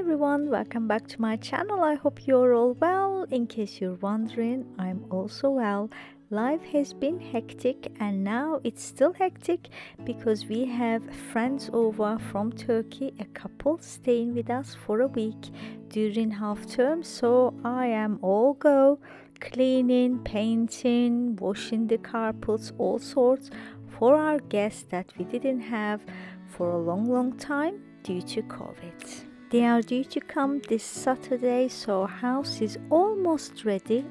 everyone, welcome back to my channel. I hope you're all well. In case you're wondering, I'm also well. Life has been hectic and now it's still hectic because we have friends over from Turkey, a couple staying with us for a week during half term. So I am all go, cleaning, painting, washing the carpets, all sorts for our guests that we didn't have for a long time due to COVID. They are due to come this Saturday, so house is almost ready,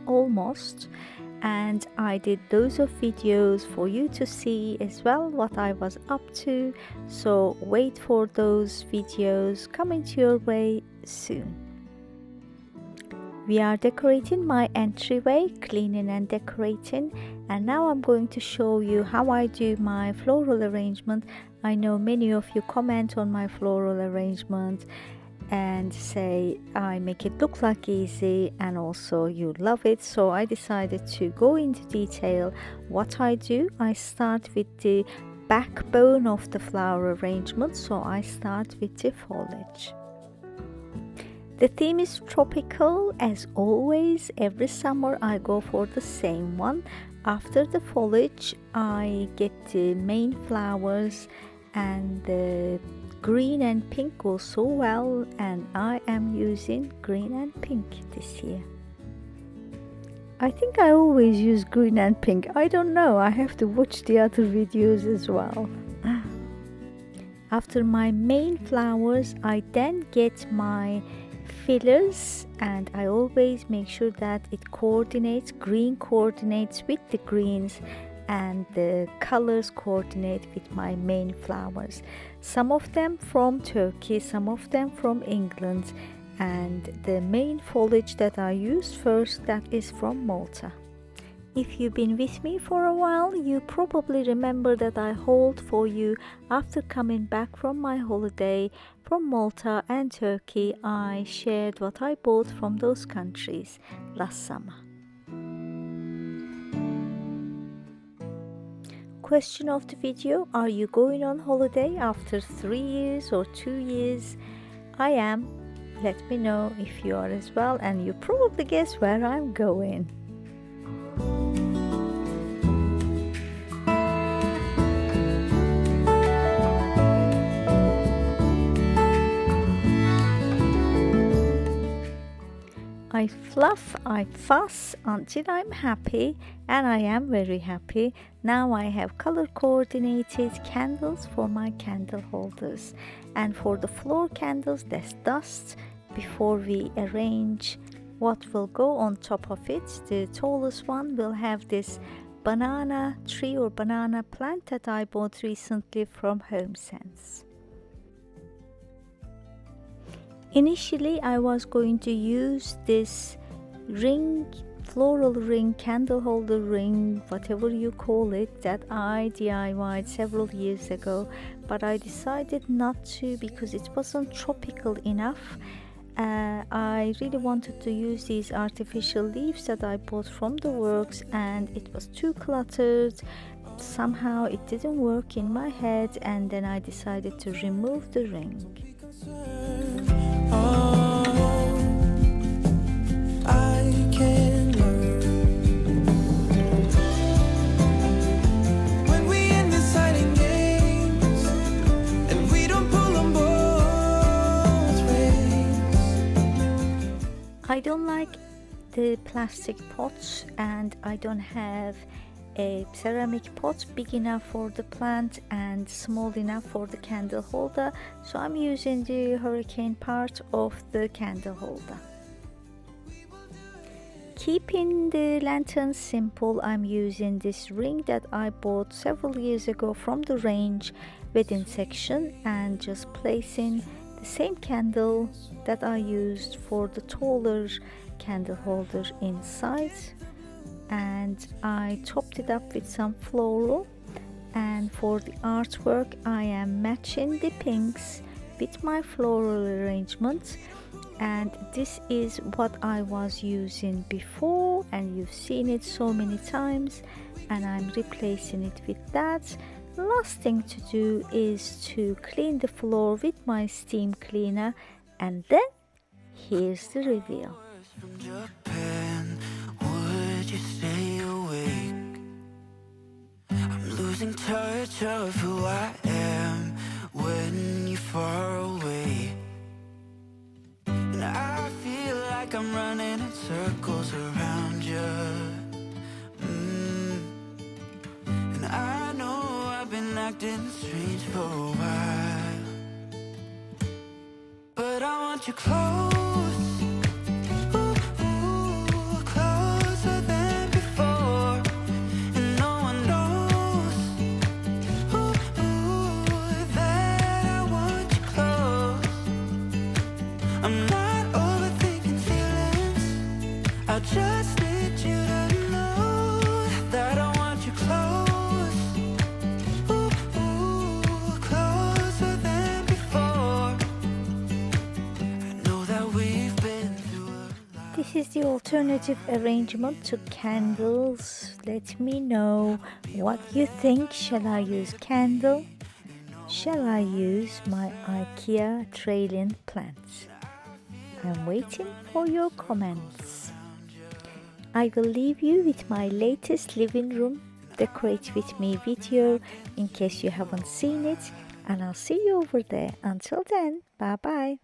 and I did loads of videos for you to see as well what I was up to, so wait for those videos coming to your way soon. We are decorating my entryway, cleaning and decorating, and now I'm going to show you how I do my floral arrangement. I know many of you comment on my floral arrangement and say I make it look like easy, and also you love it, so I decided to go into detail what I do. I start with the backbone of the flower arrangement, so I start with the foliage. The theme is tropical as always. Every summer I go for the same one. After the foliage I get the main flowers, and the green and pink go so well, and I am using green and pink this year. I think I always use green and pink. I don't know, I have to watch the other videos as well. After my main flowers I then get my fillers, and I always make sure that it coordinates, green coordinates with the greens and the colors coordinate with my main flowers. Some of them from Turkey, some of them from England, and the main foliage that I used first, that is from Malta. If you've been with me for a while, you probably remember that I hauled for you after coming back from my holiday from Malta and Turkey. I shared what I bought from those countries last summer. Question of the video: are you going on holiday after 3 years or 2 years? I am. Let me know if you are as well, and you probably guess where I'm going. I fluff, I fuss until I'm happy, and I am very happy. Now I have color coordinated candles for my candle holders, and for the floor candles there's dust before we arrange what will go on top of it. The tallest one will have this banana tree or banana plant that I bought recently from HomeSense. Initially I was going to use this ring, floral ring, candle holder ring, whatever you call it, that I DIY'd several years ago, but I decided not to because it wasn't tropical enough. I really wanted to use these artificial leaves that I bought from the works, and it was too cluttered. Somehow it didn't work in my head, and then I decided to remove the ring. I don't like the plastic pots, and I don't have a ceramic pot big enough for the plant and small enough for the candle holder, so I'm using the hurricane part of the candle holder. Keeping the lantern simple, I'm using this ring that I bought several years ago from the range wedding section, and just placing the same candle that I used for the taller candle holder inside, and I topped it up with some floral. And for the artwork I am matching the pinks with my floral arrangement, and this is what I was using before, and you've seen it so many times, and I'm replacing it with that. Last thing to do is to clean the floor with my steam cleaner, and then Here's the reveal. From Japan, would you stay awake? I'm losing touch of who I am when you're far away. And I feel like I'm running in circles around you. And I know I've been acting strange for a while, but I want you close. I just need you to know that I want you close, closer than before. I know that we've been through a lot. This is the alternative arrangement to candles. Let me know what you think. Shall I use candle? Shall I use my IKEA trailing plants? I'm waiting for your comments. I will leave you with my latest living room decorate with me video in case you haven't seen it, and I'll see you over there. Until then, bye bye.